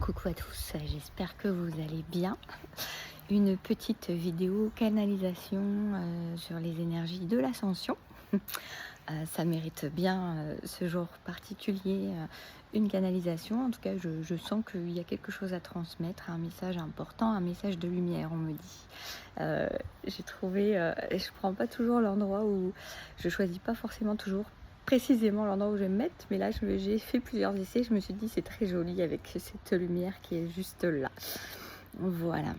Coucou à tous, j'espère que vous allez bien. Une petite vidéo canalisation sur les énergies de l'ascension. Ça mérite bien ce jour particulier, une canalisation. En tout cas, je sens qu'il y a quelque chose à transmettre, un message important, un message de lumière, on me dit. J'ai trouvé, et je prends pas toujours l'endroit où je choisis pas forcément toujours précisément l'endroit où je vais me mettre, mais là j'ai fait plusieurs essais, je me suis dit c'est très joli avec cette lumière qui est juste là. Voilà.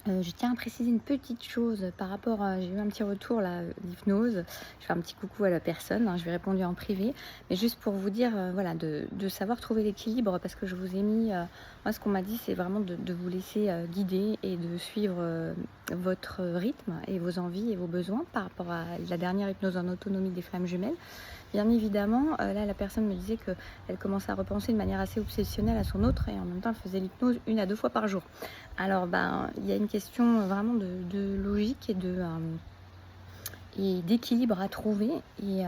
Je tiens à préciser une petite chose par rapport à, j'ai eu un petit retour là d'hypnose. Je fais un petit coucou à la personne, hein, je lui ai répondu en privé, mais juste pour vous dire, voilà, de savoir trouver l'équilibre, parce que je vous ai mis, moi ce qu'on m'a dit c'est vraiment de vous laisser guider et de suivre votre rythme et vos envies et vos besoins par rapport à la dernière hypnose en autonomie des flammes jumelles. Bien évidemment, là la personne me disait qu'elle commençait à repenser de manière assez obsessionnelle à son autre et en même temps elle faisait l'hypnose 1 à 2 fois par jour. Alors ben, il y a une question vraiment de logique et d'équilibre à trouver, et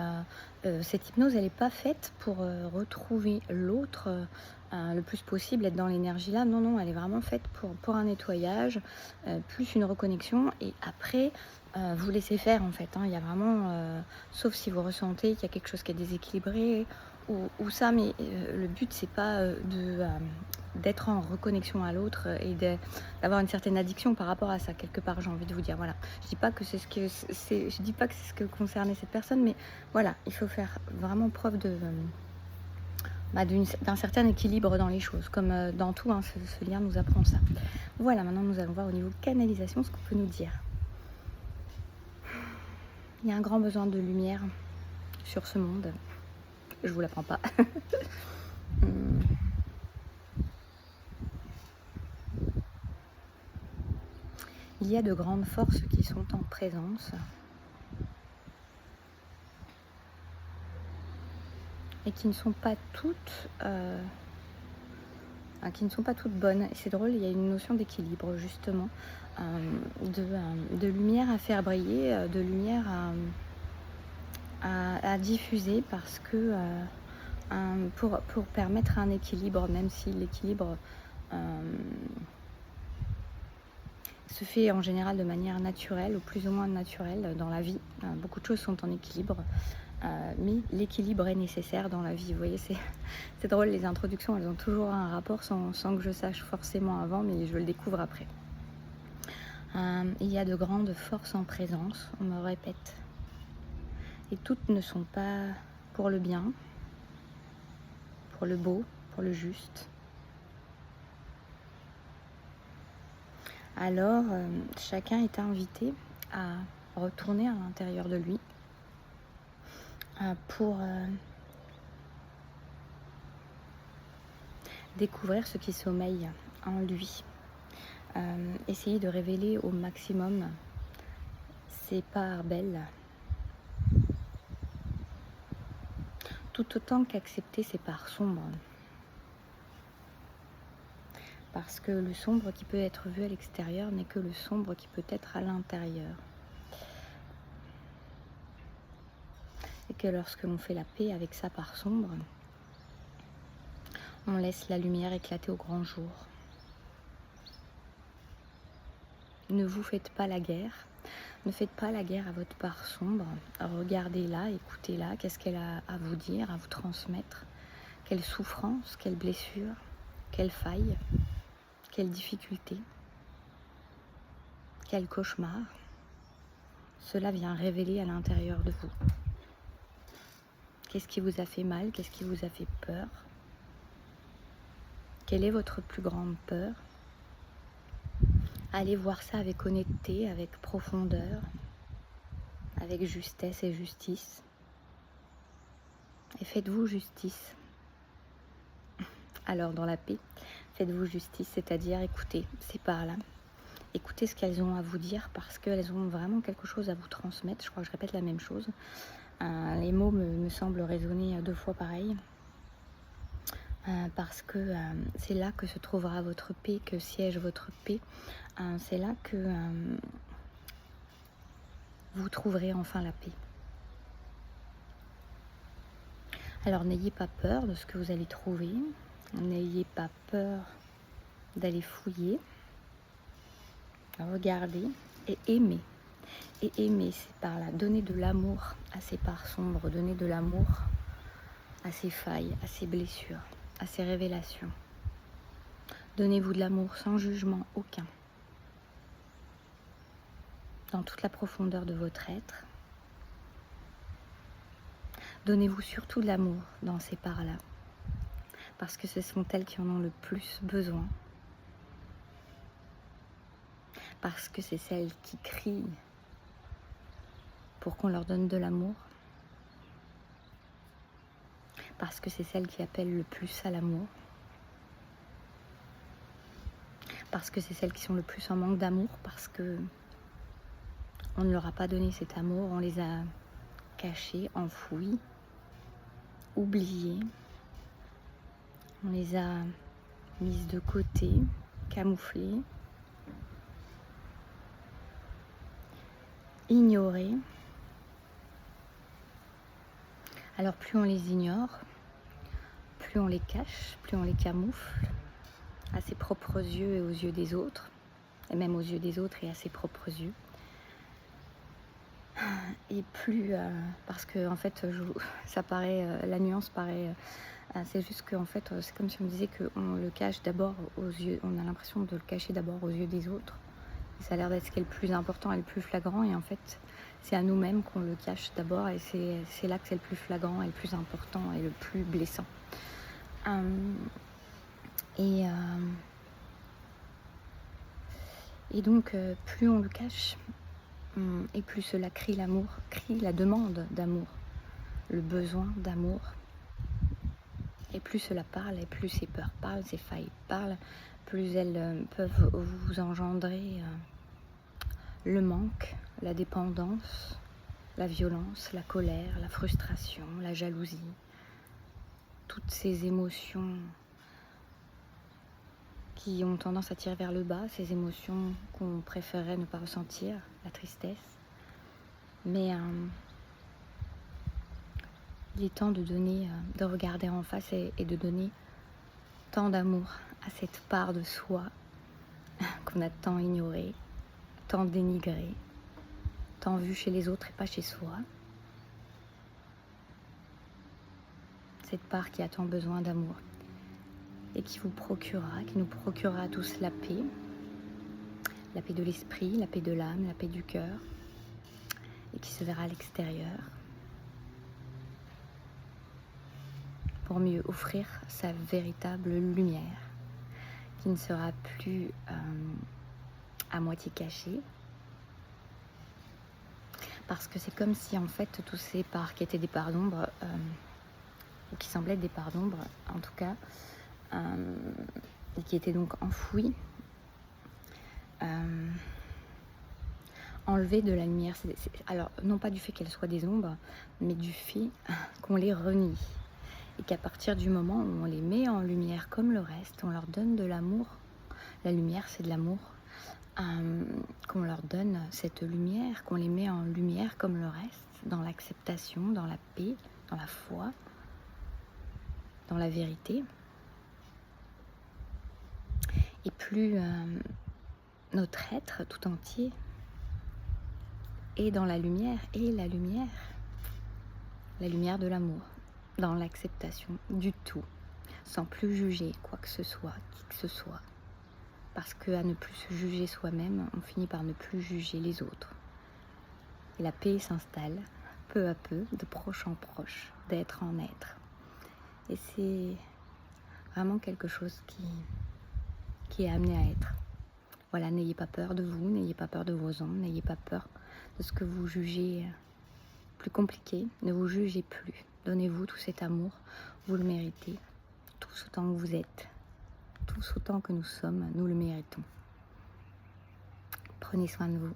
cette hypnose elle n'est pas faite pour retrouver l'autre le plus possible, être dans l'énergie là. Non, non, elle est vraiment faite pour un nettoyage, plus une reconnexion, et après vous laissez faire en fait, hein. Il y a vraiment, sauf si vous ressentez qu'il y a quelque chose qui est déséquilibré ou ça, mais le but c'est pas d'être en reconnexion à l'autre et d'avoir une certaine addiction par rapport à ça, quelque part, j'ai envie de vous dire. Voilà. Je dis pas que c'est je dis pas que c'est ce que concernait cette personne, mais voilà, il faut faire vraiment preuve d'un certain équilibre dans les choses, comme dans tout, hein, ce lien nous apprend ça. Voilà, maintenant nous allons voir au niveau canalisation ce qu'on peut nous dire. Il y a un grand besoin de lumière sur ce monde. Je vous l'apprends pas. Il y a de grandes forces qui sont en présence et qui ne sont pas toutes bonnes. Et c'est drôle, il y a une notion d'équilibre justement, de lumière à faire briller, de lumière à diffuser, parce que pour permettre un équilibre, même si l'équilibre se fait en général de manière naturelle ou plus ou moins naturelle dans la vie. Beaucoup de choses sont en équilibre, mais l'équilibre est nécessaire dans la vie. Vous voyez, c'est drôle, les introductions, elles ont toujours un rapport sans que je sache forcément avant, mais je le découvre après. Il y a de grandes forces en présence, on me répète, et toutes ne sont pas pour le bien, pour le beau, pour le juste. Alors, chacun est invité à retourner à l'intérieur de lui pour découvrir ce qui sommeille en lui. Essayer de révéler au maximum ses parts belles, tout autant qu'accepter ses parts sombres. Parce que le sombre qui peut être vu à l'extérieur n'est que le sombre qui peut être à l'intérieur. Et que lorsque l'on fait la paix avec sa part sombre, on laisse la lumière éclater au grand jour. Ne vous faites pas la guerre. Ne faites pas la guerre à votre part sombre. Regardez-la, écoutez-la. Qu'est-ce qu'elle a à vous dire, à vous transmettre? Quelle souffrance, quelle blessure, quelle faille, quelle difficulté, quel cauchemar cela vient révéler à l'intérieur de vous. Qu'est-ce qui vous a fait mal? Qu'est-ce qui vous a fait peur? Quelle est votre plus grande peur? Allez voir ça avec honnêteté, avec profondeur, avec justesse et justice. Et faites-vous justice. Alors dans la paix, faites-vous justice, c'est-à-dire écoutez ces parts-là. Écoutez ce qu'elles ont à vous dire, parce qu'elles ont vraiment quelque chose à vous transmettre. Je crois que je répète la même chose. Les mots me semblent résonner 2 fois pareil. Parce que c'est là que se trouvera votre paix, que siège votre paix. C'est là que vous trouverez enfin la paix. Alors n'ayez pas peur de ce que vous allez trouver. N'ayez pas peur d'aller fouiller, regarder et aimer. Et aimer, c'est par là, donner de l'amour à ses parts sombres, donner de l'amour à ses failles, à ses blessures, à ses révélations. Donnez-vous de l'amour sans jugement aucun, dans toute la profondeur de votre être. Donnez-vous surtout de l'amour dans ces parts-là, parce que ce sont elles qui en ont le plus besoin, parce que c'est celles qui crient pour qu'on leur donne de l'amour, parce que c'est celles qui appellent le plus à l'amour, parce que c'est celles qui sont le plus en manque d'amour, parce que on ne leur a pas donné cet amour, on les a cachées, enfouies, oubliées, on les a mises de côté, camouflées, ignorées. Alors plus on les ignore, plus on les cache, plus on les camoufle à ses propres yeux et aux yeux des autres, et même aux yeux des autres et à ses propres yeux. Et plus, parce que en fait, ça paraît, la nuance paraît, c'est juste que en fait, c'est comme si on disait qu'on le cache d'abord aux yeux, on a l'impression de le cacher d'abord aux yeux des autres. Et ça a l'air d'être ce qui est le plus important et le plus flagrant, et en fait, c'est à nous-mêmes qu'on le cache d'abord, et c'est là que c'est le plus flagrant et le plus important et le plus blessant. Et donc, plus on le cache, et plus cela crie l'amour, crie la demande d'amour, le besoin d'amour. Et plus cela parle, et plus ces peurs parlent, ces failles parlent, plus elles peuvent vous engendrer le manque, la dépendance, la violence, la colère, la frustration, la jalousie, toutes ces émotions qui ont tendance à tirer vers le bas, ces émotions qu'on préférerait ne pas ressentir, la tristesse. Mais il est temps de donner, de regarder en face et de donner tant d'amour à cette part de soi qu'on a tant ignorée, tant dénigrée, tant vue chez les autres et pas chez soi. Cette part qui a tant besoin d'amour et qui vous procurera, qui nous procurera à tous la paix de l'esprit, la paix de l'âme, la paix du cœur, et qui se verra à l'extérieur pour mieux offrir sa véritable lumière, qui ne sera plus à moitié cachée, parce que c'est comme si en fait tous ces parts qui étaient des parts d'ombre, ou qui semblaient être des parts d'ombre en tout cas, et qui étaient donc enfouies, enlevées de la lumière. Alors non pas du fait qu'elles soient des ombres, mais du fait qu'on les renie. Et qu'à partir du moment où on les met en lumière comme le reste, on leur donne de l'amour. La lumière, c'est de l'amour. Qu'on leur donne cette lumière, qu'on les met en lumière comme le reste, dans l'acceptation, dans la paix, dans la foi, dans la vérité. Et plus notre être tout entier est dans la lumière, et la lumière de l'amour, dans l'acceptation du tout, sans plus juger quoi que ce soit, qui que ce soit. Parce qu'à ne plus se juger soi-même, on finit par ne plus juger les autres. Et la paix s'installe peu à peu, de proche en proche, d'être en être. Et c'est vraiment quelque chose qui est amené à être. Voilà, n'ayez pas peur de vous, n'ayez pas peur de vos ombres, n'ayez pas peur de ce que vous jugez plus compliqué. Ne vous jugez plus. Donnez-vous tout cet amour, vous le méritez, tous autant que vous êtes. Tous autant que nous sommes, nous le méritons. Prenez soin de vous.